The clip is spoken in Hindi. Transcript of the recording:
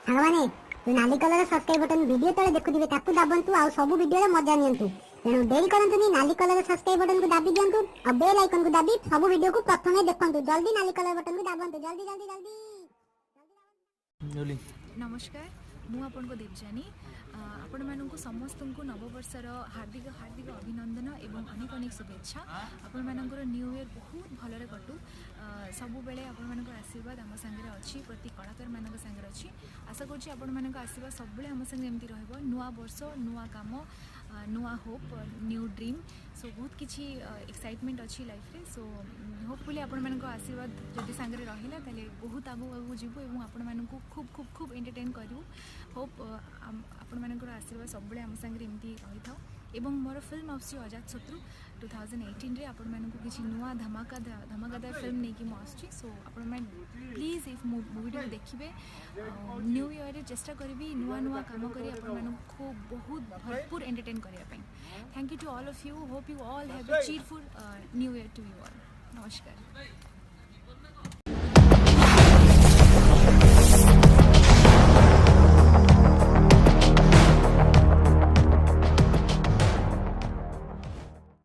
ସାଙ୍ଗମାନେ ଯୋଉ ନାଲି କଲର ସବସ୍କ୍ରାଇବ ବଟନ ଭିଡିଓ ତଳେ ଦେଖୁଥିବେ ତାକୁ ଦାବନ୍ତୁ ଆଉ ସବୁ ଭିଡିଓର ମଜା ନିଅନ୍ତୁ। ତେଣୁ ଡେରି କରନ୍ତୁନି, ନାଲି କଲର ସବସ୍କ୍ରାଇବ ବଟନକୁ ଦାବି ଦିଅନ୍ତୁ ଆଉ ବେଲ୍ ଆଇକନକୁ ଦାବି ସବୁ ଭିଡିଓକୁ ପ୍ରଥମେ ଦେଖନ୍ତୁ। ଜଲ୍ଦି ନାଲି କଲର ବଟନକୁ ଦାବନ୍ତୁ, ଜଲ୍ଦି ଜଲ୍ଦି ଜଲ୍ଦି। नमस्कार, मु आपन को देवजानी आपण मानक समस्त को नववर्षर हार्दिक हार्दिक अभिनंदन एवं अनेक अनेक शुभेच्छा। आपण मानकर न्यू ईयर बहुत भलरे कटू। सबु बेले आपण मानकर आशीर्वाद आम संगे अच्छी, प्रति कलाकार मानक संगे अच्छी। आशा करुँच आपण मानक आशीर्वाद सब बेले आम संगे एमती रहइबो। नुआ वर्ष नुआ काम, नुआ होप, न्यू ड्रीम। सो बहुत किछि एक्साइटमेंट अच्छी लाइफ रे। सो होपफुली आपण मानक आशीर्वाद जदि संगे रहिला ताले बहुत आगु आगु जीवो एवं आपण मानक खूब खूब खूब एंटरटेन करू। होप आपण मानकर आशीर्वाद सब बेले आम संगे एमती रही था। एवं मोर फिल्म आसी अजातशत्रु 2018 रे आपण मानक किछि नुआ धमाकादार फिल्म नहीं कि आसुची। सो आपण मैंने प्लीज इफ मूवी देखिए न्यू ईयर रे चेष्टा करी नुआ नुआ काम करी आपण मानक खूब बहुत भरपूर एंटरटेन करने। Thank you to all of you. Hope you all have a cheerful new year to you all. नमस्कार।